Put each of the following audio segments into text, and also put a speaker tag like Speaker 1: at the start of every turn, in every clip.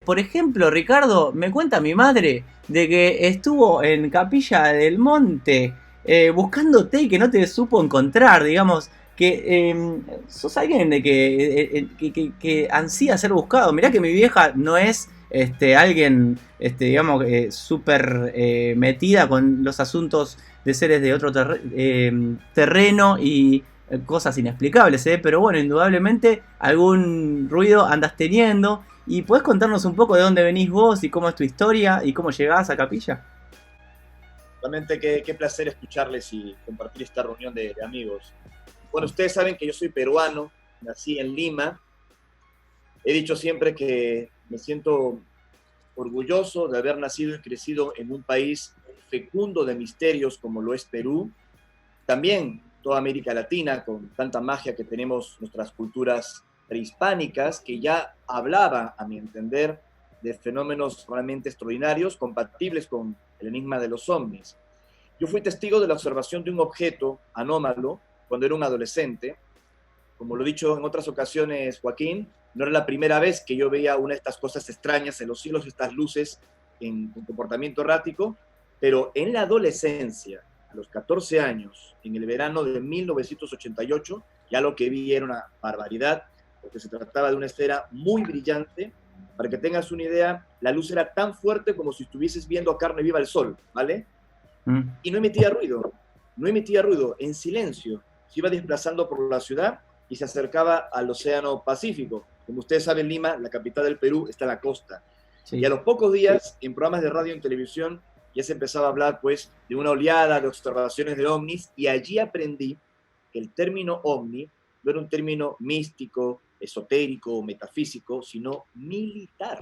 Speaker 1: por ejemplo, Ricardo, me cuenta mi madre de que estuvo en Capilla del Monte buscándote y que no te supo encontrar, digamos, que sos alguien de que ansía ser buscado. Mirá que mi vieja no es alguien, digamos, súper metida con los asuntos de seres de otro terreno y cosas inexplicables, pero bueno, indudablemente algún ruido andas teniendo. ¿Y podés contarnos un poco de dónde venís vos y cómo es tu historia y cómo llegás a Capilla?
Speaker 2: Realmente qué placer escucharles y compartir esta reunión de amigos. Bueno, ustedes saben que yo soy peruano, nací en Lima. He dicho siempre que me siento orgulloso de haber nacido y crecido en un país fecundo de misterios como lo es Perú. También toda América Latina, con tanta magia que tenemos nuestras culturas prehispánicas, que ya hablaba, a mi entender, de fenómenos realmente extraordinarios, compatibles con el enigma de los ovnis. Yo fui testigo de la observación de un objeto anómalo cuando era un adolescente. Como lo he dicho en otras ocasiones, Joaquín, no era la primera vez que yo veía una de estas cosas extrañas en los cielos, estas luces en comportamiento errático, pero en la adolescencia, a los 14 años, en el verano de 1988, ya lo que vi era una barbaridad, porque se trataba de una esfera muy brillante. Para que tengas una idea, la luz era tan fuerte como si estuvieses viendo a carne viva el sol, ¿vale? Y no emitía ruido, en silencio. Se iba desplazando por la ciudad y se acercaba al Océano Pacífico. Como ustedes saben, Lima, la capital del Perú, está en la costa.
Speaker 1: Sí.
Speaker 2: Y a los pocos días, en programas de radio y en televisión, ya se empezaba a hablar pues de una oleada de observaciones de ovnis, y allí aprendí que el término ovni no era un término místico, esotérico, metafísico, sino militar,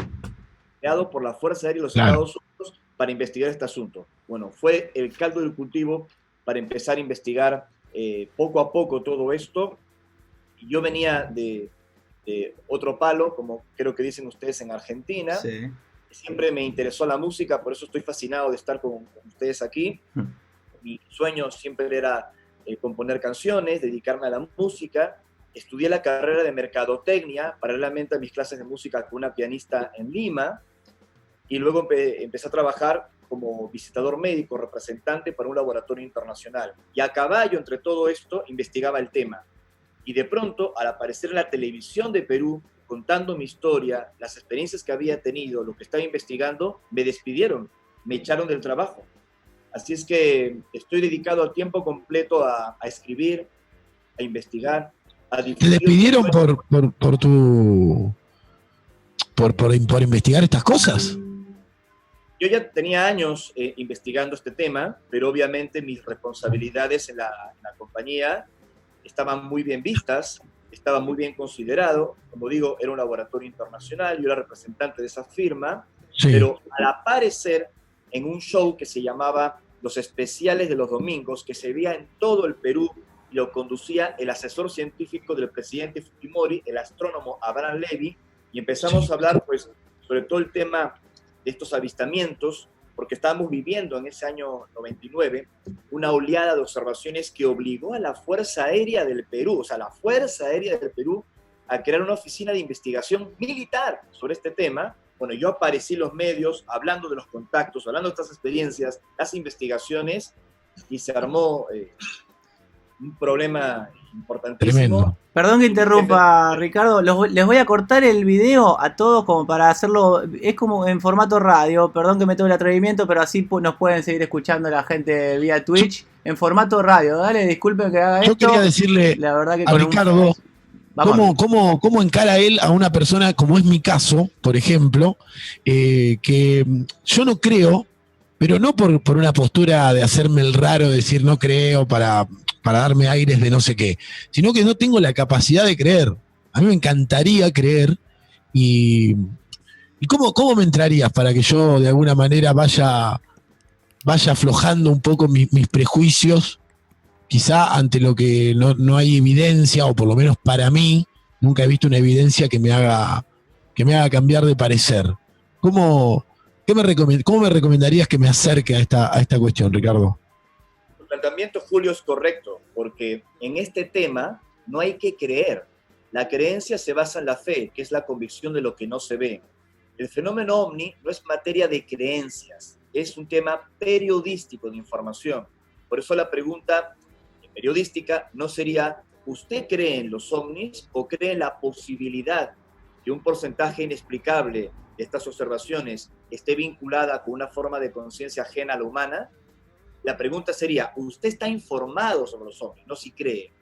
Speaker 2: creado por la Fuerza Aérea de los
Speaker 3: Claro.
Speaker 2: Estados Unidos para investigar este asunto. Bueno, fue el caldo del cultivo para empezar a investigar poco a poco todo esto. Yo venía de otro palo, como creo que dicen ustedes en Argentina.
Speaker 1: Sí.
Speaker 2: Siempre me interesó la música, por eso estoy fascinado de estar con ustedes aquí. Mi sueño siempre era componer canciones, dedicarme a la música. Estudié la carrera de mercadotecnia, paralelamente a mis clases de música con una pianista en Lima, y luego empecé a trabajar como visitador médico, representante para un laboratorio internacional. Y a caballo entre todo esto, investigaba el tema. Y de pronto, al aparecer en la televisión de Perú, contando mi historia, las experiencias que había tenido, lo que estaba investigando, me despidieron, me echaron del trabajo. Así es que estoy dedicado al tiempo completo a escribir, a investigar, a
Speaker 3: ¿Te
Speaker 2: difundir.
Speaker 3: despidieron por investigar estas cosas?
Speaker 2: Yo ya tenía años investigando este tema, pero obviamente mis responsabilidades en la compañía estaban muy bien vistas, estaba muy bien considerado. Como digo, era un laboratorio internacional, yo era representante de esa firma,
Speaker 3: Sí.
Speaker 2: pero al aparecer en un show que se llamaba Los Especiales de los Domingos, que se veía en todo el Perú, y lo conducía el asesor científico del presidente Fujimori, el astrónomo Abraham Levy, y empezamos a hablar pues sobre todo el tema de estos avistamientos, porque estábamos viviendo en ese año 99 una oleada de observaciones que obligó a la Fuerza Aérea del Perú, o sea, la Fuerza Aérea del Perú, a crear una oficina de investigación militar sobre este tema. Bueno, yo aparecí en los medios hablando de los contactos, hablando de estas experiencias, las investigaciones, y se armó un problema importantísimo.
Speaker 3: Tremendo.
Speaker 1: Perdón que interrumpa, Ricardo. Les voy a cortar el video a todos como para hacerlo. Es como en formato radio. Perdón que me tome el atrevimiento, pero así nos pueden seguir escuchando la gente vía Twitch. En formato radio. Dale, disculpen que haga esto.
Speaker 3: Yo quería decirle
Speaker 1: la verdad que
Speaker 3: a Ricardo cómo encara él a una persona, como es mi caso, por ejemplo, que yo no creo, pero no por una postura de hacerme el raro, de decir no creo para darme aires de no sé qué, sino que no tengo la capacidad de creer. A mí me encantaría creer. ¿Y cómo me entrarías para que yo de alguna manera vaya aflojando un poco mis prejuicios, quizá ante lo que no hay evidencia, o por lo menos para mí, nunca he visto una evidencia que me haga cambiar de parecer? ¿Cómo me recomendarías que me acerque a esta cuestión, Ricardo?
Speaker 2: El planteamiento, Julio, es correcto, porque en este tema no hay que creer. La creencia se basa en la fe, que es la convicción de lo que no se ve. El fenómeno ovni no es materia de creencias, es un tema periodístico de información. Por eso la pregunta periodística no sería, ¿usted cree en los ovnis o cree en la posibilidad que un porcentaje inexplicable de estas observaciones esté vinculada con una forma de conciencia ajena a la humana? La pregunta sería, ¿usted está informado sobre los ovnis? No si cree.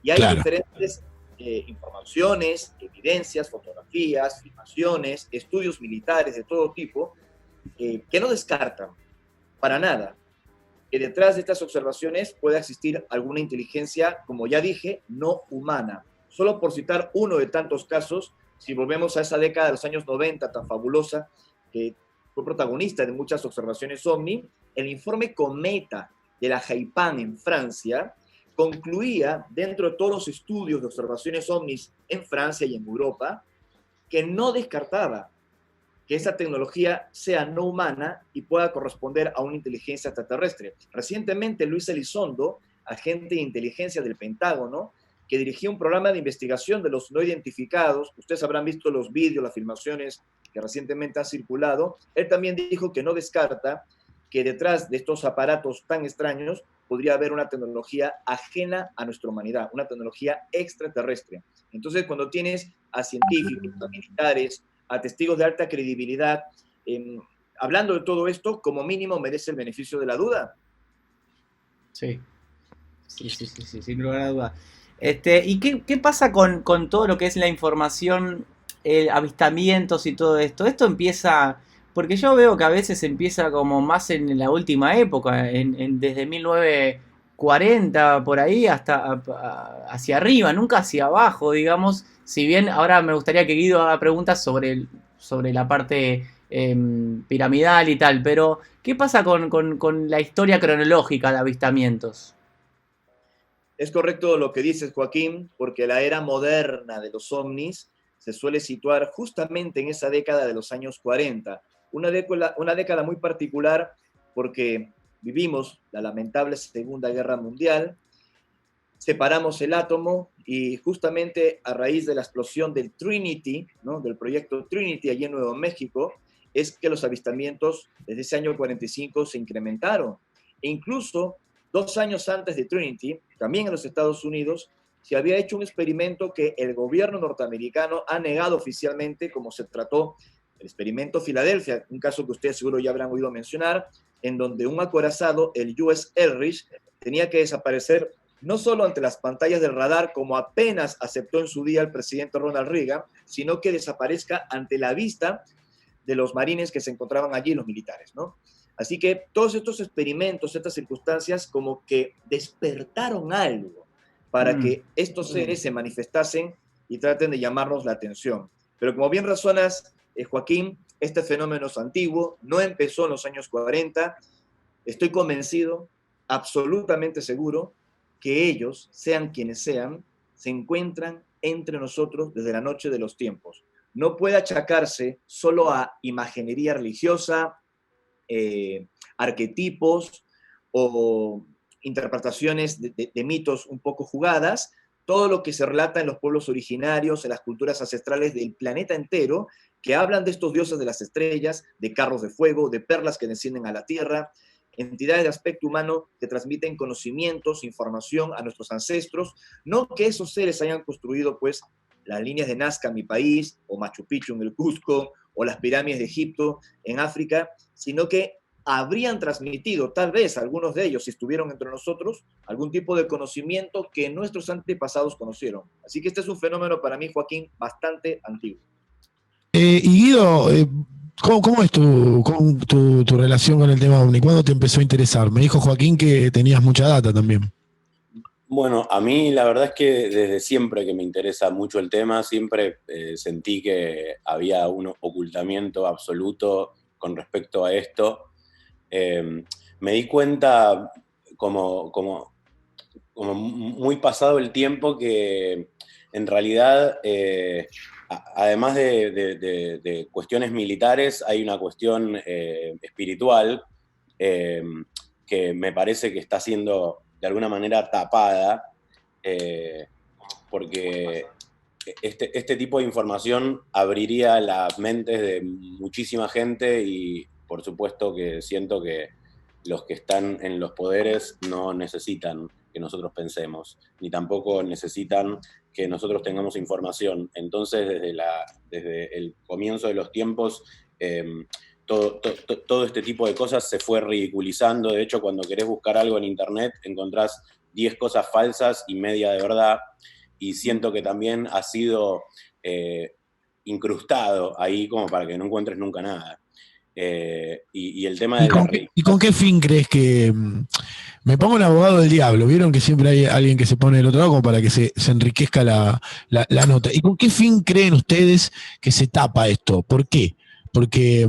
Speaker 2: Y hay diferentes informaciones, evidencias, fotografías, filmaciones, estudios militares de todo tipo, que no descartan para nada que detrás de estas observaciones pueda existir alguna inteligencia, como ya dije, no humana. Solo por citar uno de tantos casos, si volvemos a esa década de los años 90 tan fabulosa, que fue protagonista de muchas observaciones OVNI, el informe Cometa de la Haipan en Francia concluía, dentro de todos los estudios de observaciones OVNIs en Francia y en Europa, que no descartaba que esa tecnología sea no humana y pueda corresponder a una inteligencia extraterrestre. Recientemente, Luis Elizondo, agente de inteligencia del Pentágono, que dirigía un programa de investigación de los no identificados, ustedes habrán visto los vídeos, las filmaciones que recientemente han circulado, él también dijo que no descarta que detrás de estos aparatos tan extraños podría haber una tecnología ajena a nuestra humanidad, una tecnología extraterrestre. Entonces, cuando tienes a científicos, a militares, a testigos de alta credibilidad, hablando de todo esto, como mínimo merece el beneficio de la duda.
Speaker 1: Sí, sin lugar a duda. ¿Y qué pasa con todo lo que es la información, avistamientos y todo esto? Esto empieza, porque yo veo que a veces empieza como más en la última época, desde 1940 por ahí hasta hacia arriba, nunca hacia abajo, digamos. Si bien ahora me gustaría que Guido haga preguntas sobre la parte piramidal y tal, pero ¿qué pasa con la historia cronológica de avistamientos?
Speaker 2: Es correcto lo que dices, Joaquín, porque la era moderna de los ovnis se suele situar justamente en esa década de los años 40, una década muy particular porque vivimos la lamentable Segunda Guerra Mundial, separamos el átomo y justamente a raíz de la explosión del Trinity, ¿no?, del proyecto Trinity allí en Nuevo México, es que los avistamientos desde ese año 45 se incrementaron. E incluso 2 años antes de Trinity, también en los Estados Unidos, se había hecho un experimento que el gobierno norteamericano ha negado oficialmente, como se trató el experimento Filadelfia, un caso que ustedes seguro ya habrán oído mencionar, en donde un acorazado, el US Elrich, tenía que desaparecer no solo ante las pantallas del radar, como apenas aceptó en su día el presidente Ronald Reagan, sino que desaparezca ante la vista de los marines que se encontraban allí, los militares, ¿no? Así que todos estos experimentos, estas circunstancias, como que despertaron algo para que estos seres se manifestasen y traten de llamarnos la atención. Pero como bien razonas, Joaquín, este fenómeno es antiguo, no empezó en los años 40. Estoy convencido, absolutamente seguro, que ellos, sean quienes sean, se encuentran entre nosotros desde la noche de los tiempos. No puede achacarse solo a imaginería religiosa, arquetipos o interpretaciones de mitos un poco jugadas. Todo lo que se relata en los pueblos originarios, en las culturas ancestrales del planeta entero, que hablan de estos dioses de las estrellas, de carros de fuego, de perlas que descienden a la tierra, entidades de aspecto humano que transmiten conocimientos, información a nuestros ancestros, no que esos seres hayan construido pues las líneas de Nazca en mi país, o Machu Picchu en el Cusco, o las pirámides de Egipto en África, sino que habrían transmitido, tal vez algunos de ellos, si estuvieron entre nosotros, algún tipo de conocimiento que nuestros antepasados conocieron. Así que este es un fenómeno para mí, Joaquín, bastante antiguo.
Speaker 3: Y Guido, ¿cómo es tu relación con el tema OVNI? ¿Cuándo te empezó a interesar? Me dijo Joaquín que tenías mucha data también.
Speaker 4: Bueno, a mí la verdad es que desde siempre que me interesa mucho el tema, siempre sentí que había un ocultamiento absoluto con respecto a esto. Me di cuenta como muy pasado el tiempo que en realidad, además de cuestiones militares, hay una cuestión espiritual que me parece que está siendo de alguna manera tapada, porque este tipo de información abriría las mentes de muchísima gente y por supuesto que siento que los que están en los poderes no necesitan que nosotros pensemos, ni tampoco necesitan que nosotros tengamos información. Entonces, desde el comienzo de los tiempos, todo este tipo de cosas se fue ridiculizando. De hecho, cuando querés buscar algo en internet, encontrás 10 cosas falsas y media de verdad. Y siento que también ha sido incrustado ahí como para que no encuentres nunca nada. Y el tema de
Speaker 3: ¿Y con qué fin crees que... Me pongo el abogado del diablo, vieron que siempre hay alguien que se pone del otro lado como para que se enriquezca la nota? ¿Y con qué fin creen ustedes que se tapa esto? ¿Por qué? Porque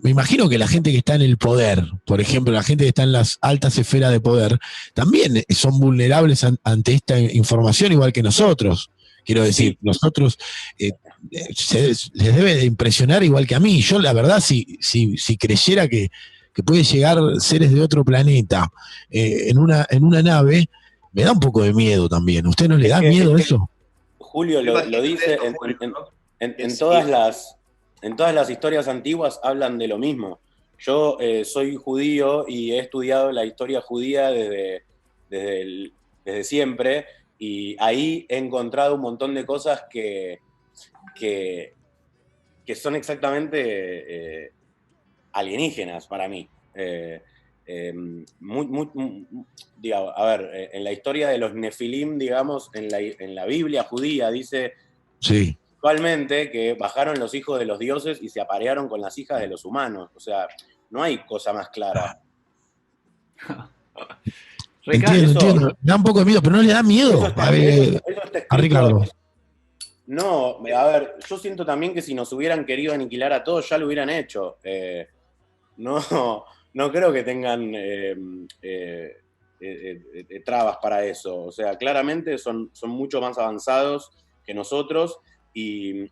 Speaker 3: me imagino que la gente que está en el poder, por ejemplo, la gente que está en las altas esferas de poder, también son vulnerables ante esta información igual que nosotros. Quiero decir,
Speaker 4: Sí.
Speaker 3: nosotros les debe de impresionar igual que a mí. Yo, la verdad, si creyera que puede llegar seres de otro planeta en una nave, me da un poco de miedo también. ¿A usted no le da miedo eso?
Speaker 4: Julio lo dice en todas las historias antiguas hablan de lo mismo. Yo soy judío y he estudiado la historia judía desde siempre, y ahí he encontrado un montón de cosas que son exactamente alienígenas para mí. Digamos, a ver, en la historia de los Nefilim, digamos, en la Biblia judía dice
Speaker 3: sí,
Speaker 4: actualmente que bajaron los hijos de los dioses y se aparearon con las hijas de los humanos. O sea, no hay cosa más clara.
Speaker 3: entiendo. Me da un poco de miedo, pero no le da miedo
Speaker 4: eso está escrito,
Speaker 3: a Ricardo.
Speaker 4: No, a ver, yo siento también que si nos hubieran querido aniquilar a todos, ya lo hubieran hecho. No creo que tengan trabas para eso. O sea, claramente son mucho más avanzados que nosotros, y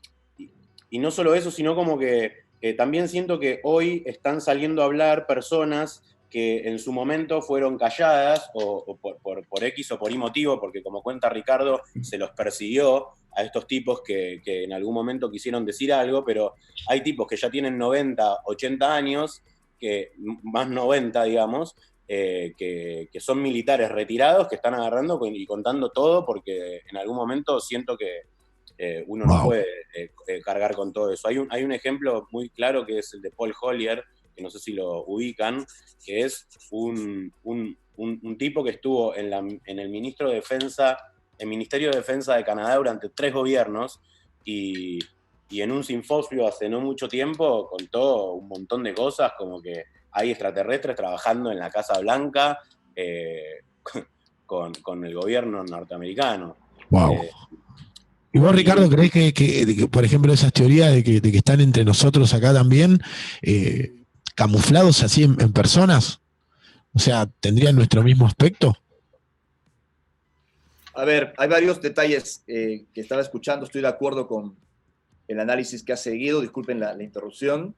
Speaker 4: no solo eso, sino como que también siento que hoy están saliendo a hablar personas que en su momento fueron calladas o por X o por Y motivo, porque como cuenta Ricardo, se los persiguió a estos tipos que en algún momento quisieron decir algo, pero hay tipos que ya tienen 90, 80 años, que más 90, digamos, que son militares retirados, que están agarrando y contando todo, porque en algún momento siento que uno no puede cargar con todo eso. Hay un ejemplo muy claro que es el de Paul Collier, que no sé si lo ubican, que es un tipo que estuvo en el Ministerio de Defensa de Canadá durante 3 gobiernos, y en un simposio hace no mucho tiempo contó un montón de cosas, como que hay extraterrestres trabajando en la Casa Blanca con el gobierno norteamericano.
Speaker 3: Wow. ¿Y vos, Ricardo, creés que, por ejemplo, esas teorías de que están entre nosotros acá también, camuflados así en personas? O sea, ¿tendrían nuestro mismo aspecto?
Speaker 2: A ver, hay varios detalles que estaba escuchando, estoy de acuerdo con el análisis que ha seguido, disculpen la interrupción.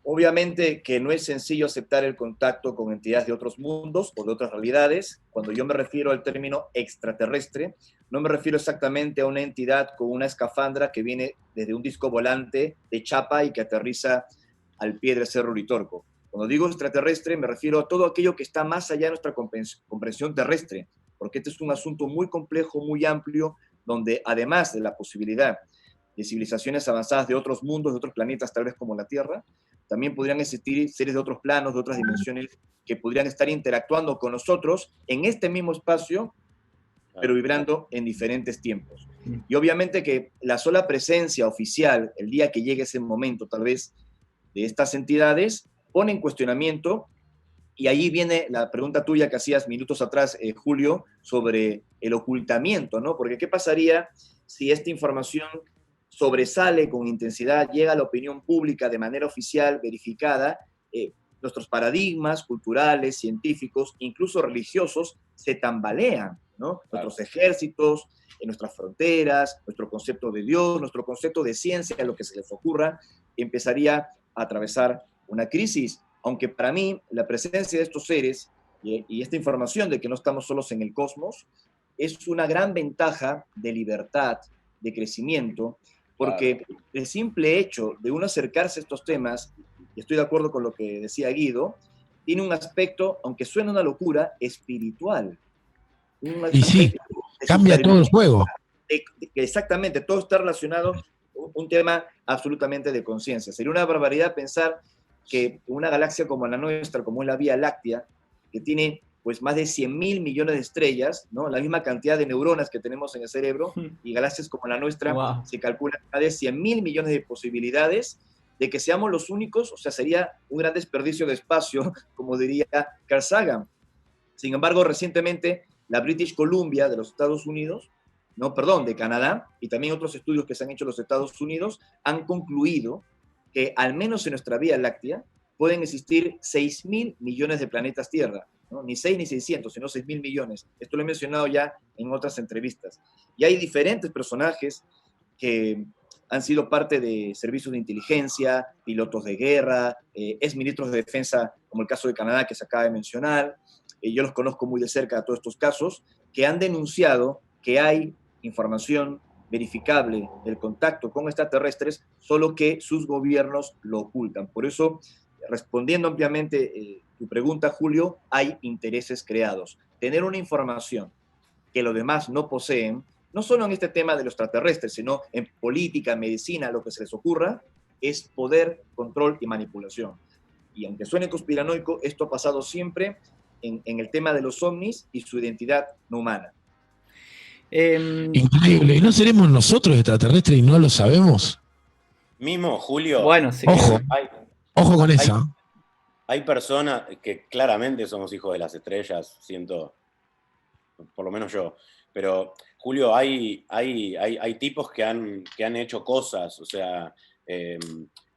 Speaker 2: Obviamente que no es sencillo aceptar el contacto con entidades de otros mundos o de otras realidades. Cuando yo me refiero al término extraterrestre, no me refiero exactamente a una entidad con una escafandra que viene desde un disco volante de chapa y que aterriza al pie del Cerro Uritorco. Cuando digo extraterrestre, me refiero a todo aquello que está más allá de nuestra comprensión terrestre, porque este es un asunto muy complejo, muy amplio, donde además de la posibilidad de civilizaciones avanzadas de otros mundos, de otros planetas, tal vez como la Tierra, también podrían existir seres de otros planos, de otras dimensiones, que podrían estar interactuando con nosotros en este mismo espacio, pero vibrando en diferentes tiempos. Y obviamente que la sola presencia oficial, el día que llegue ese momento, tal vez, de estas entidades, pone en cuestionamiento, y ahí viene la pregunta tuya que hacías minutos atrás, Julio, sobre el ocultamiento, ¿no? Porque ¿qué pasaría si esta información sobresale con intensidad, llega a la opinión pública de manera oficial, verificada? Nuestros paradigmas culturales, científicos, incluso religiosos, se tambalean, ¿no? Claro. Nuestros ejércitos, en nuestras fronteras, nuestro concepto de Dios, nuestro concepto de ciencia, lo que se les ocurra, empezaría a atravesar una crisis. Aunque para mí la presencia de estos seres y esta información de que no estamos solos en el cosmos es una gran ventaja de libertad, de crecimiento, porque el simple hecho de uno acercarse a estos temas, y estoy de acuerdo con lo que decía Guido, tiene un aspecto, aunque suene una locura, espiritual.
Speaker 3: Y sí, cambia todo el juego.
Speaker 2: Exactamente, todo está relacionado, un tema absolutamente de conciencia. Sería una barbaridad pensar que una galaxia como la nuestra, como es la Vía Láctea, que tiene pues más de 100.000 millones de estrellas, ¿no? La misma cantidad de neuronas que tenemos en el cerebro, y galaxias como la nuestra, se calcula más de 100.000 millones de posibilidades de que seamos los únicos, o sea, sería un gran desperdicio de espacio, como diría Carl Sagan. Sin embargo, recientemente, la British Columbia de los Estados Unidos, no, perdón, de Canadá, y también otros estudios que se han hecho en los Estados Unidos, han concluido que al menos en nuestra Vía Láctea pueden existir 6.000 millones de planetas Tierra, ¿no? Ni 6 ni 600, sino 6.000 millones. Esto lo he mencionado ya en otras entrevistas. Y hay diferentes personajes que han sido parte de servicios de inteligencia, pilotos de guerra, exministros de defensa, como el caso de Canadá que se acaba de mencionar. Yo los conozco muy de cerca a todos estos casos, que han denunciado que hay información verificable del contacto con extraterrestres, solo que sus gobiernos lo ocultan. Por eso, respondiendo ampliamente tu pregunta, Julio, hay intereses creados. Tener una información que los demás no poseen, no solo en este tema de los extraterrestres, sino en política, medicina, lo que se les ocurra, es poder, control y manipulación. Y aunque suene conspiranoico, esto ha pasado siempre en el tema de los ovnis y su identidad no humana.
Speaker 3: Increíble. ¿Y no seremos nosotros extraterrestres y no lo sabemos?
Speaker 4: Mismo, Julio.
Speaker 1: Bueno, sí.
Speaker 3: Ojo con esa.
Speaker 4: Hay personas que claramente somos hijos de las estrellas, siento, por lo menos yo. Pero, Julio, hay tipos que han hecho cosas, o sea,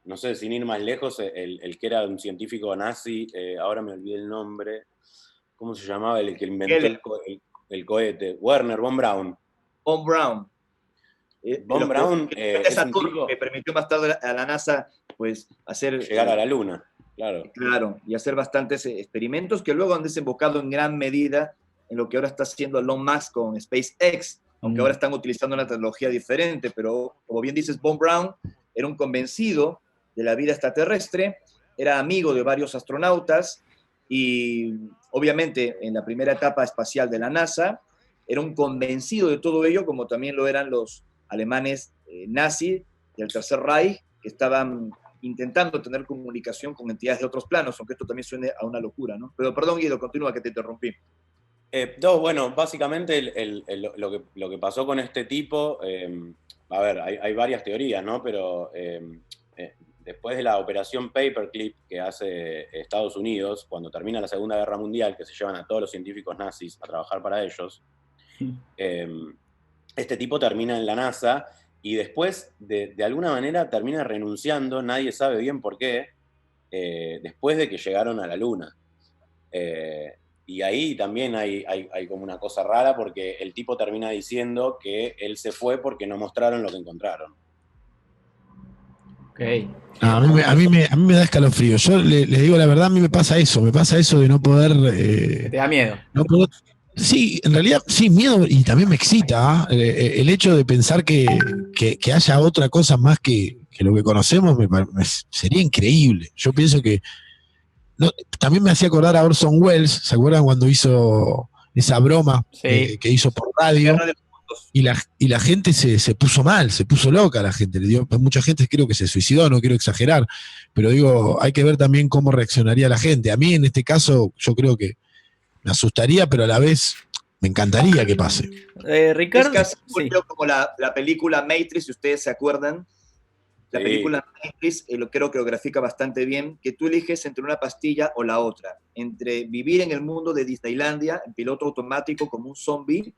Speaker 4: no sé, sin ir más lejos, el que era un científico nazi, ahora me olvidé el nombre, ¿cómo se llamaba? El que inventó el cohete, Werner von Braun.
Speaker 2: Von Braun.
Speaker 4: Von Braun
Speaker 2: es un tipo que permitió más tarde a la NASA pues
Speaker 4: llegar a la Luna, claro.
Speaker 2: Claro, y hacer bastantes experimentos que luego han desembocado en gran medida en lo que ahora está haciendo Elon Musk con SpaceX, aunque ahora están utilizando una tecnología diferente, pero como bien dices, Von Braun era un convencido de la vida extraterrestre, era amigo de varios astronautas y obviamente en la primera etapa espacial de la NASA era un convencido de todo ello, como también lo eran los alemanes nazis del Tercer Reich, que estaban intentando tener comunicación con entidades de otros planos, aunque esto también suene a una locura, ¿no? Pero perdón, Guido, continúa que te interrumpí.
Speaker 4: No, bueno, básicamente lo que pasó con este tipo, a ver, hay varias teorías, ¿no? Pero después de la operación Paperclip que hace Estados Unidos, cuando termina la Segunda Guerra Mundial, que se llevan a todos los científicos nazis a trabajar para ellos, este tipo termina en la NASA y después, de alguna manera, termina renunciando, nadie sabe bien por qué, después de que llegaron a la Luna. Y ahí también hay como una cosa rara, porque el tipo termina diciendo que él se fue porque no mostraron lo que encontraron.
Speaker 1: Okay.
Speaker 3: A mí me da escalofrío. Yo le digo la verdad, a mí me pasa eso de no poder...
Speaker 1: ¿Te da miedo?
Speaker 3: No poder, sí, en realidad sí, miedo, y también me excita el hecho de pensar que haya otra cosa más que lo que conocemos, sería increíble. Yo pienso que también me hacía acordar a Orson Welles, ¿se acuerdan cuando hizo esa broma que hizo por radio? Y la gente se puso mal, se puso loca la gente. Mucha gente creo que se suicidó, no quiero exagerar, pero digo, hay que ver también cómo reaccionaría la gente. A mí en este caso yo creo que me asustaría, pero a la vez me encantaría que pase.
Speaker 2: Ricardo, es casi como la película Matrix, si ustedes se acuerdan. La película Matrix creo que lo grafica bastante bien, que tú eliges entre una pastilla o la otra, entre vivir en el mundo de Disneylandia, en piloto automático como un zombie,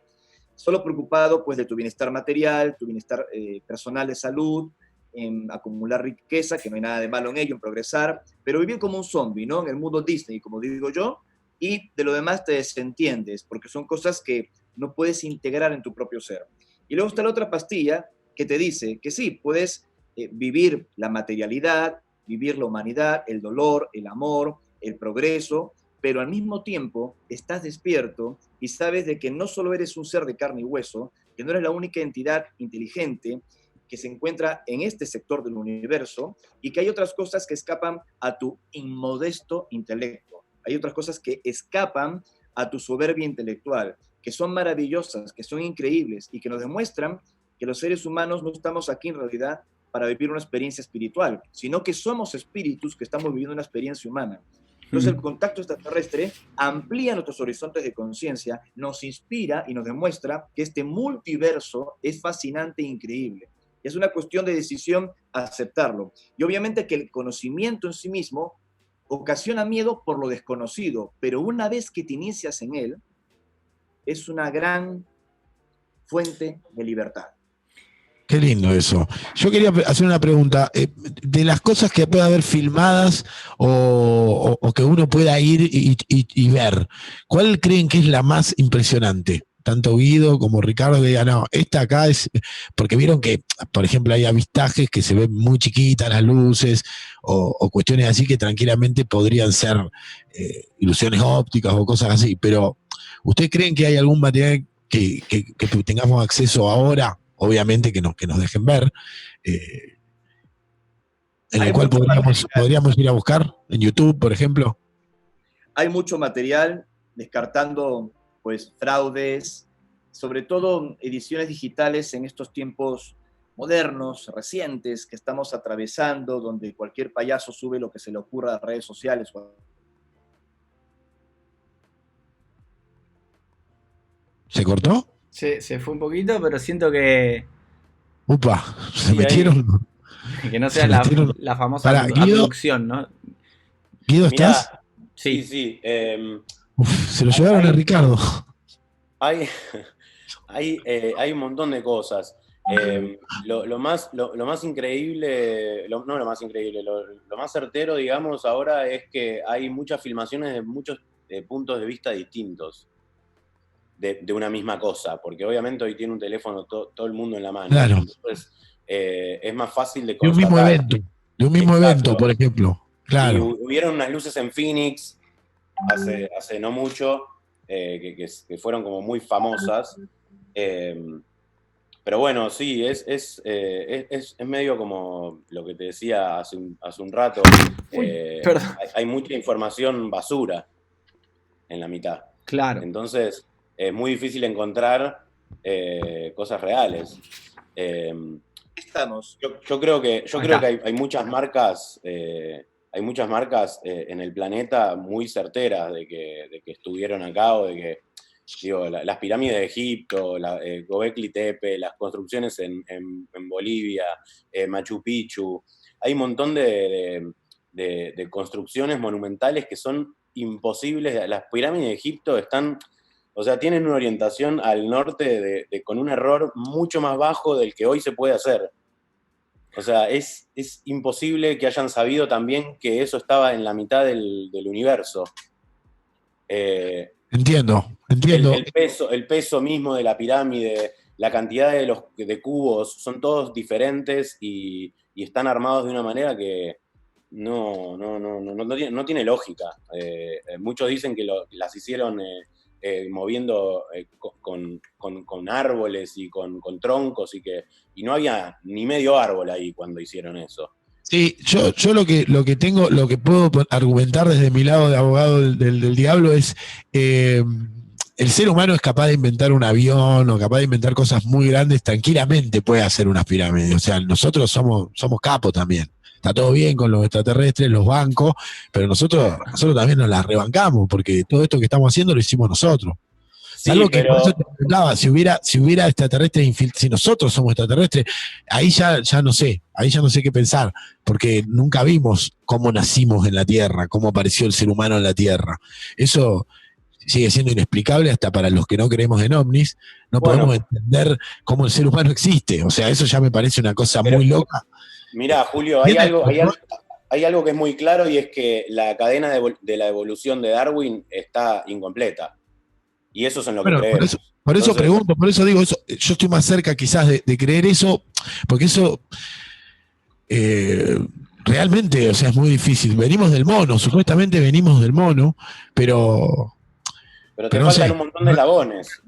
Speaker 2: solo preocupado pues de tu bienestar material, tu bienestar personal de salud, en acumular riqueza, que no hay nada de malo en ello, en progresar, pero vivir como un zombie, ¿no? En el mundo Disney, como digo yo, y de lo demás te desentiendes, porque son cosas que no puedes integrar en tu propio ser. Y luego está la otra pastilla que te dice que sí, puedes vivir la materialidad, vivir la humanidad, el dolor, el amor, el progreso, pero al mismo tiempo estás despierto y sabes de que no solo eres un ser de carne y hueso, que no eres la única entidad inteligente que se encuentra en este sector del universo y que hay otras cosas que escapan a tu inmodesto intelecto. Hay otras cosas que escapan a tu soberbia intelectual, que son maravillosas, que son increíbles y que nos demuestran que los seres humanos no estamos aquí en realidad para vivir una experiencia espiritual, sino que somos espíritus que estamos viviendo una experiencia humana. Entonces el contacto extraterrestre amplía nuestros horizontes de conciencia, nos inspira y nos demuestra que este multiverso es fascinante e increíble. Es una cuestión de decisión aceptarlo. Y obviamente que el conocimiento en sí mismo ocasiona miedo por lo desconocido, pero una vez que te inicias en él, es una gran fuente de libertad.
Speaker 3: Qué lindo eso. Yo quería hacer una pregunta. De las cosas que pueda haber filmadas o que uno pueda ir y ver, ¿cuál creen que es la más impresionante? Tanto Guido como Ricardo digan, no, esta acá es, porque vieron que, por ejemplo, hay avistajes que se ven muy chiquitas las luces o cuestiones así que tranquilamente podrían ser ilusiones ópticas o cosas así, pero ¿ustedes creen que hay algún material que tengamos acceso ahora? Obviamente que nos dejen ver, en el cual podríamos ir a buscar, en YouTube, por ejemplo.
Speaker 2: Hay mucho material, descartando pues fraudes, sobre todo ediciones digitales en estos tiempos modernos, recientes, que estamos atravesando, donde cualquier payaso sube lo que se le ocurra a las redes sociales.
Speaker 3: ¿Se cortó?
Speaker 1: Se fue un poquito, pero siento que...
Speaker 3: Upa, se metieron...
Speaker 1: Que no sea la famosa abducción, ¿no?
Speaker 3: ¿Guido, estás?
Speaker 1: Sí.
Speaker 3: Se lo llevaron a Ricardo.
Speaker 4: Hay un montón de cosas. Lo más increíble, lo más certero, digamos, ahora es que hay muchas filmaciones de muchos puntos de vista distintos de una misma cosa, porque obviamente hoy tiene un teléfono todo el mundo en la mano.
Speaker 3: Claro.
Speaker 4: Entonces, es más fácil de
Speaker 3: constatar. De un mismo evento, por ejemplo. Claro.
Speaker 4: Y hubieron unas luces en Phoenix hace no mucho, que fueron como muy famosas. Pero bueno, sí, es medio como lo que te decía hace un rato. Hay mucha información basura en la mitad.
Speaker 1: Claro.
Speaker 4: Entonces, es muy difícil encontrar cosas reales.
Speaker 2: Estamos.
Speaker 4: Yo creo que hay muchas marcas. Hay muchas marcas en el planeta muy certeras de que estuvieron acá o de que, digo, las pirámides de Egipto, Göbekli Tepe, las construcciones en Bolivia, Machu Picchu. Hay un montón de construcciones monumentales que son imposibles. Las pirámides de Egipto tienen una orientación al norte con un error mucho más bajo del que hoy se puede hacer. O sea, es imposible que hayan sabido también que eso estaba en la mitad del universo.
Speaker 3: Entiendo.
Speaker 4: El peso mismo de la pirámide, la cantidad de cubos, son todos diferentes y están armados de una manera que no tiene lógica. Muchos dicen que las hicieron moviendo con árboles y con troncos y no había ni medio árbol ahí cuando hicieron eso.
Speaker 3: Sí, yo lo que tengo, lo que puedo argumentar desde mi lado de abogado del diablo es el ser humano es capaz de inventar un avión o capaz de inventar cosas muy grandes, tranquilamente puede hacer unas pirámides. O sea, nosotros somos capos también. Está todo bien con los extraterrestres, los bancos, pero nosotros también nos las rebancamos, porque todo esto que estamos haciendo lo hicimos nosotros. Sí, algo que por eso te preguntaba, si hubiera extraterrestres, si nosotros somos extraterrestres, ahí ya no sé qué pensar, porque nunca vimos cómo nacimos en la Tierra, cómo apareció el ser humano en la Tierra. Eso sigue siendo inexplicable hasta para los que no creemos en ovnis, podemos entender cómo el ser humano existe. O sea, eso ya me parece una cosa muy loca.
Speaker 4: Mirá, Julio, hay algo que es muy claro y es que la cadena de la evolución de Darwin está incompleta. Y eso es en lo que creemos.
Speaker 3: Por eso pregunto, por eso digo eso. Yo estoy más cerca quizás de creer eso, porque eso realmente, o sea, es muy difícil. Venimos del mono, supuestamente venimos del mono, pero
Speaker 4: te faltan un montón de eslabones.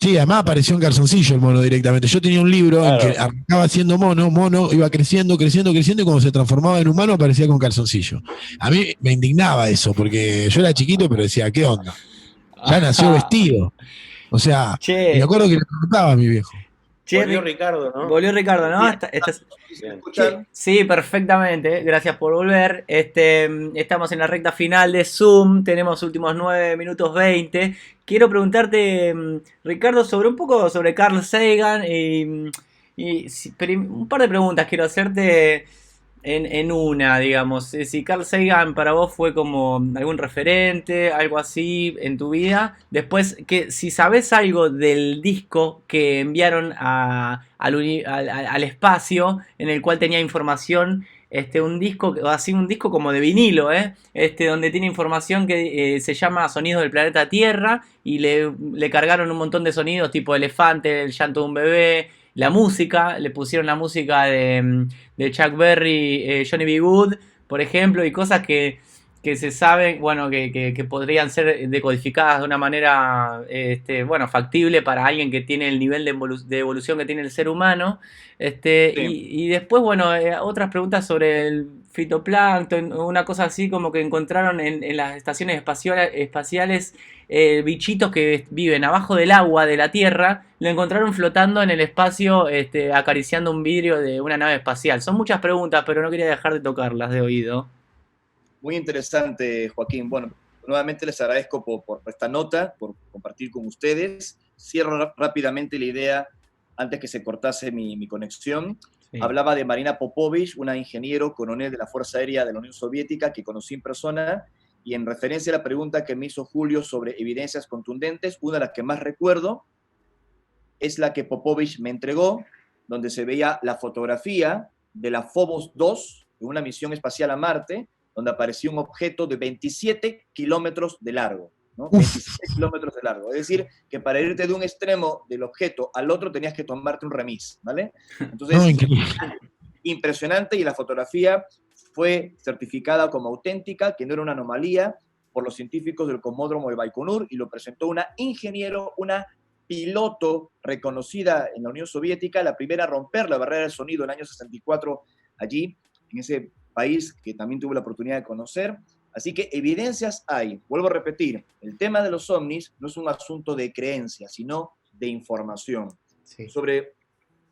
Speaker 3: Sí, además apareció en calzoncillo el mono directamente. Yo tenía un libro
Speaker 4: Claro.
Speaker 3: en que arrancaba siendo mono, iba creciendo, creciendo, creciendo, y cuando se transformaba en humano aparecía con calzoncillo. A mí me indignaba eso, porque yo era chiquito, pero decía, ¿qué onda? Ya nació vestido. O sea, y me
Speaker 1: Che,
Speaker 3: acuerdo que le preguntaba a mi viejo.
Speaker 4: Volvió Ricardo, ¿no?
Speaker 1: Volvió Ricardo, ¿no?
Speaker 2: Bien, ¿se
Speaker 4: Bien.
Speaker 2: escuchan?
Speaker 1: Sí, perfectamente. Gracias por volver. Estamos en la recta final de Zoom. Tenemos últimos 9 minutos 20. Quiero preguntarte, Ricardo, sobre un poco sobre Carl Sagan un par de preguntas quiero hacerte en una, digamos. Si Carl Sagan para vos fue como algún referente, algo así en tu vida. Después, que si sabés algo del disco que enviaron al espacio, en el cual tenía información, un disco, así un disco como de vinilo, donde tiene información que se llama Sonidos del Planeta Tierra, y le cargaron un montón de sonidos tipo elefante, el llanto de un bebé, la música, le pusieron la música de Chuck Berry, Johnny B. Good, por ejemplo, y cosas que se saben, bueno, que podrían ser decodificadas de una manera, bueno, factible para alguien que tiene el nivel de evolución que tiene el ser humano.
Speaker 2: Sí.
Speaker 1: Y después, bueno, otras preguntas sobre el fitoplancton, una cosa así como que encontraron en las estaciones espaciales bichitos que viven abajo del agua de la Tierra, lo encontraron flotando en el espacio, acariciando un vidrio de una nave espacial. Son muchas preguntas, pero no quería dejar de tocarlas de oído.
Speaker 2: Muy interesante, Joaquín. Bueno, nuevamente les agradezco por esta nota, por compartir con ustedes. Cierro rápidamente la idea antes que se cortase mi conexión.
Speaker 1: Sí.
Speaker 2: Hablaba de Marina Popovich, una ingeniero coronel de la Fuerza Aérea de la Unión Soviética que conocí en persona, y en referencia a la pregunta que me hizo Julio sobre evidencias contundentes, una de las que más recuerdo es la que Popovich me entregó, donde se veía la fotografía de la Phobos 2, de una misión espacial a Marte, donde apareció un objeto de 27 kilómetros de largo, ¿no? 27 kilómetros de largo. Es decir, que para irte de un extremo del objeto al otro tenías que tomarte un remis, ¿vale? Entonces,
Speaker 3: No, increíble.
Speaker 2: impresionante, y la fotografía fue certificada como auténtica, que no era una anomalía, por los científicos del Cosmódromo de Baikonur, y lo presentó una ingeniero, una piloto reconocida en la Unión Soviética, la primera a romper la barrera del sonido en el año 64 allí, en ese país que también tuve la oportunidad de conocer. Así que evidencias hay. Vuelvo a repetir, el tema de los ovnis no es un asunto de creencia, sino de información.
Speaker 1: Sí.
Speaker 2: Sobre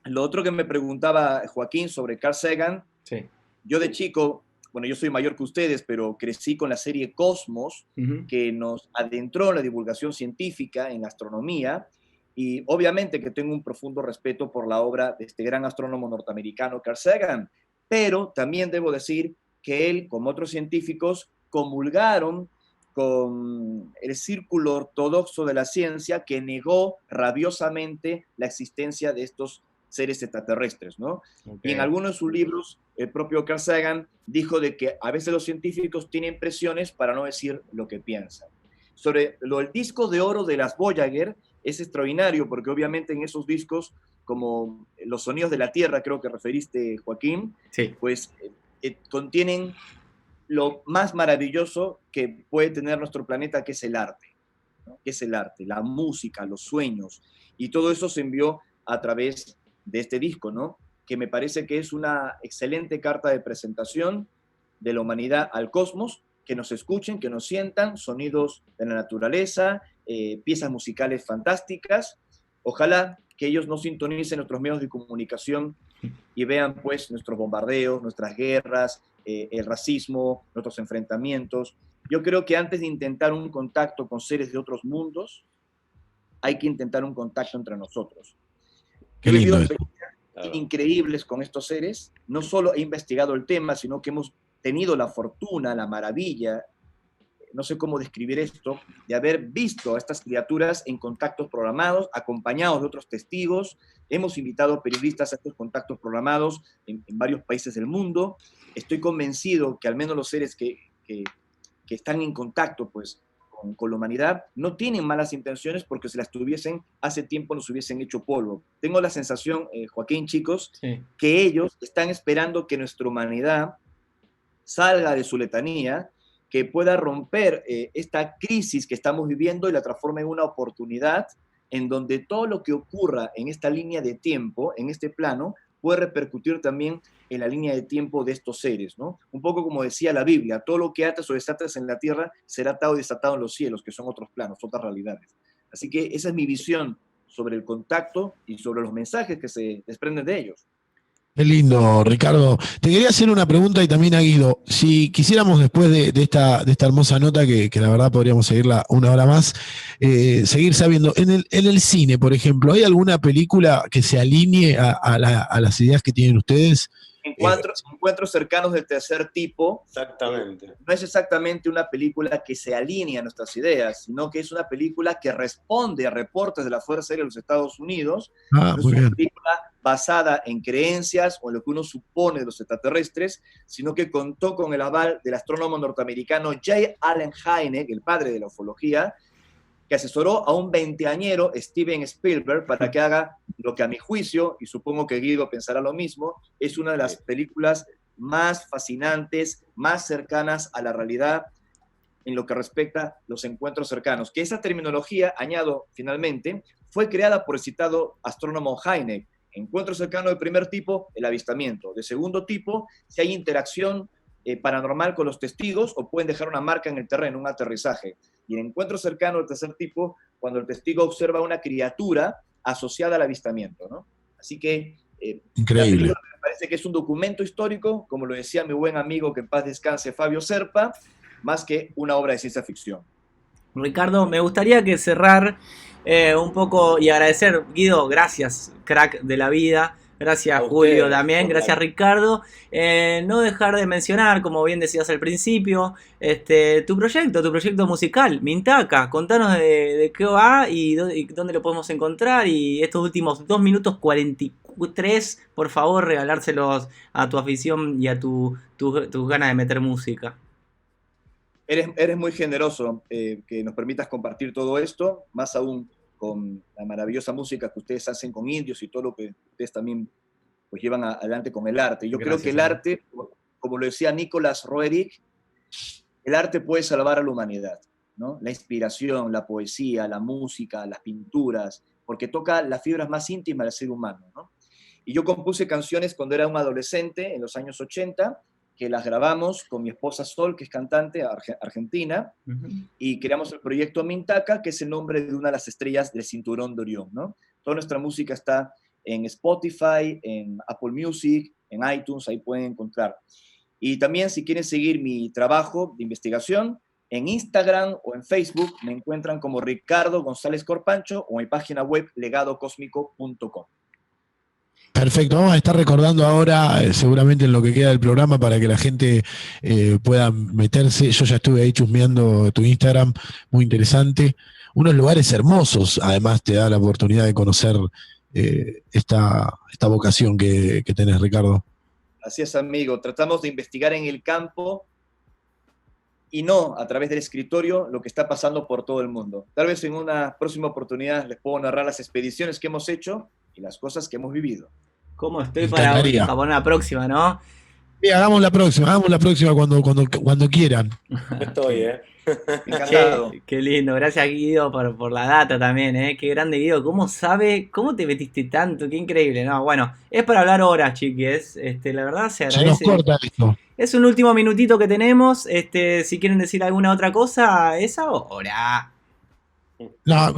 Speaker 2: lo otro que me preguntaba Joaquín sobre Carl Sagan,
Speaker 1: Sí.
Speaker 2: yo de chico, bueno, yo soy mayor que ustedes, pero crecí con la serie Cosmos, que nos adentró en la divulgación científica, en la astronomía, y obviamente que tengo un profundo respeto por la obra de este gran astrónomo norteamericano Carl Sagan, pero también debo decir que él, como otros científicos, comulgaron con el círculo ortodoxo de la ciencia, que negó rabiosamente la existencia de estos seres extraterrestres, ¿no?
Speaker 1: Okay.
Speaker 2: Y en algunos de sus libros, el propio Carl Sagan dijo de que a veces los científicos tienen presiones para no decir lo que piensan. Sobre lo del disco de oro de las Voyager, es extraordinario, porque obviamente en esos discos, como los sonidos de la Tierra, creo que referiste, Joaquín,
Speaker 1: sí,
Speaker 2: pues contienen lo más maravilloso que puede tener nuestro planeta, que es el arte, ¿no? Que es el arte, la música, los sueños, y todo eso se envió a través de este disco, ¿no? Que me parece que es una excelente carta de presentación de la humanidad al cosmos, que nos escuchen, que nos sientan, sonidos de la naturaleza, piezas musicales fantásticas. Ojalá que ellos no sintonicen nuestros medios de comunicación y vean pues nuestros bombardeos, nuestras guerras, el racismo, nuestros enfrentamientos. Yo creo que antes de intentar un contacto con seres de otros mundos, hay que intentar un contacto entre nosotros. He vivido experiencias increíbles con estos seres. No solo he investigado el tema, sino que hemos tenido la fortuna, la maravilla, no sé cómo describir esto, de haber visto a estas criaturas en contactos programados, acompañados de otros testigos. Hemos invitado periodistas a estos contactos programados en varios países del mundo. Estoy convencido que al menos los seres que están en contacto pues, con la humanidad no tienen malas intenciones, porque si las tuviesen, hace tiempo nos hubiesen hecho polvo. Tengo la sensación, Joaquín, chicos, sí, que ellos están esperando que nuestra humanidad salga de su letanía, que pueda romper esta crisis que estamos viviendo y la transforme en una oportunidad en donde todo lo que ocurra en esta línea de tiempo, en este plano, puede repercutir también en la línea de tiempo de estos seres, ¿no? Un poco como decía la Biblia, todo lo que atas o desatas en la tierra será atado y desatado en los cielos, que son otros planos, otras realidades. Así que esa es mi visión sobre el contacto y sobre los mensajes que se desprenden de ellos.
Speaker 3: Qué lindo, Ricardo. Te quería hacer una pregunta y también a Guido. Si quisiéramos después de esta hermosa nota, que la verdad podríamos seguirla una hora más, seguir sabiendo, en el cine, por ejemplo, ¿hay alguna película que se alinee a las ideas que tienen ustedes?
Speaker 2: Encuentros cercanos del tercer tipo.
Speaker 4: Exactamente.
Speaker 2: No es exactamente una película que se alinea a nuestras ideas, sino que es una película que responde a reportes de la Fuerza Aérea de los Estados Unidos.
Speaker 3: Ah,
Speaker 2: no
Speaker 3: muy
Speaker 2: es una
Speaker 3: bien.
Speaker 2: película basada en creencias o en lo que uno supone de los extraterrestres, sino que contó con el aval del astrónomo norteamericano J. Allen Hynek, el padre de la ufología, que asesoró a un veinteañero Steven Spielberg para que haga lo que a mi juicio, y supongo que Guido pensará lo mismo, es una de las películas más fascinantes, más cercanas a la realidad en lo que respecta a los encuentros cercanos. Que esa terminología, añado finalmente, fue creada por el citado astrónomo Hynek. Encuentro cercano de primer tipo, el avistamiento. De segundo tipo, si hay interacción paranormal con los testigos o pueden dejar una marca en el terreno, un aterrizaje. Y el encuentro cercano del tercer tipo, cuando el testigo observa una criatura asociada al avistamiento, ¿no? Así que
Speaker 3: Increíble.
Speaker 2: me parece que es un documento histórico, como lo decía mi buen amigo, que en paz descanse, Fabio Serpa, más que una obra de ciencia ficción.
Speaker 1: Ricardo, me gustaría que cerrar un poco y agradecer, Guido, gracias, crack de la vida. Gracias, Julio, también. Gracias, Ricardo. No dejar de mencionar, como bien decías al principio, tu proyecto musical, Mintaka. Contanos de qué va y dónde lo podemos encontrar. Y estos últimos 2 minutos 43, por favor, regalárselos a tu afición y a tus ganas de meter música.
Speaker 2: Eres muy generoso que nos permitas compartir todo esto, más aún con la maravillosa música que ustedes hacen con indios y todo lo que ustedes también pues, llevan adelante con el arte. Yo creo que el arte, como lo decía Nicolás Roerich, el arte puede salvar a la humanidad, ¿no? La inspiración, la poesía, la música, las pinturas, porque toca las fibras más íntimas del ser humano, ¿no? Y yo compuse canciones cuando era un adolescente, en los años 80, que las grabamos con mi esposa Sol, que es cantante argentina, y creamos el proyecto Mintaka, que es el nombre de una de las estrellas del cinturón de Orión, ¿no? Toda nuestra música está en Spotify, en Apple Music, en iTunes, ahí pueden encontrar. Y también si quieren seguir mi trabajo de investigación, en Instagram o en Facebook me encuentran como Ricardo González Corpancho o en mi página web legadocosmico.com.
Speaker 3: Perfecto, vamos a estar recordando ahora seguramente en lo que queda del programa para que la gente pueda meterse. Yo ya estuve ahí chusmeando tu Instagram, muy interesante. Unos lugares hermosos, además te da la oportunidad de conocer esta vocación que tenés, Ricardo.
Speaker 2: Así es, amigo. Tratamos de investigar en el campo y no a través del escritorio lo que está pasando por todo el mundo. Tal vez en una próxima oportunidad les puedo narrar las expediciones que hemos hecho y las cosas que hemos vivido.
Speaker 1: ¿Cómo estoy para poner la próxima, no?
Speaker 3: Sí, hagamos la próxima cuando quieran.
Speaker 4: Estoy,
Speaker 2: Encantado.
Speaker 1: Qué lindo, gracias Guido por la data también, qué grande Guido, ¿cómo te metiste tanto? Qué increíble, no, bueno, es para hablar horas, chiques, la verdad se agradece.
Speaker 3: Se nos corta esto.
Speaker 1: Es un último minutito que tenemos, si quieren decir alguna otra cosa, es ahora.
Speaker 3: No,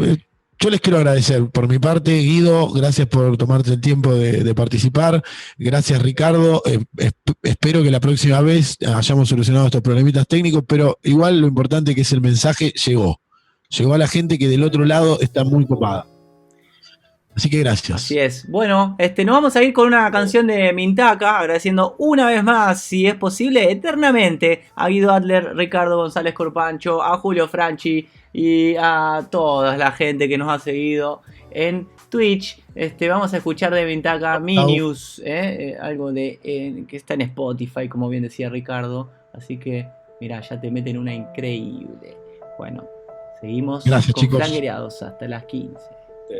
Speaker 3: yo les quiero agradecer por mi parte, Guido, gracias por tomarte el tiempo de participar, gracias Ricardo, espero que la próxima vez hayamos solucionado estos problemitas técnicos, pero igual lo importante que es el mensaje llegó a la gente que del otro lado está muy copada. Así que gracias.
Speaker 1: Así es. Bueno, nos vamos a ir con una canción de Mintaka, agradeciendo una vez más, si es posible, eternamente, a Guido Adler, Ricardo González Corpancho, a Julio Franchi y a toda la gente que nos ha seguido en Twitch. Vamos a escuchar de Mintaka Minius, algo que está en Spotify, como bien decía Ricardo. Así que, mira, ya te meten una increíble. Bueno, seguimos.
Speaker 3: Gracias,
Speaker 1: con
Speaker 3: chicos.
Speaker 1: Flanguereados hasta las 15.
Speaker 4: Sí.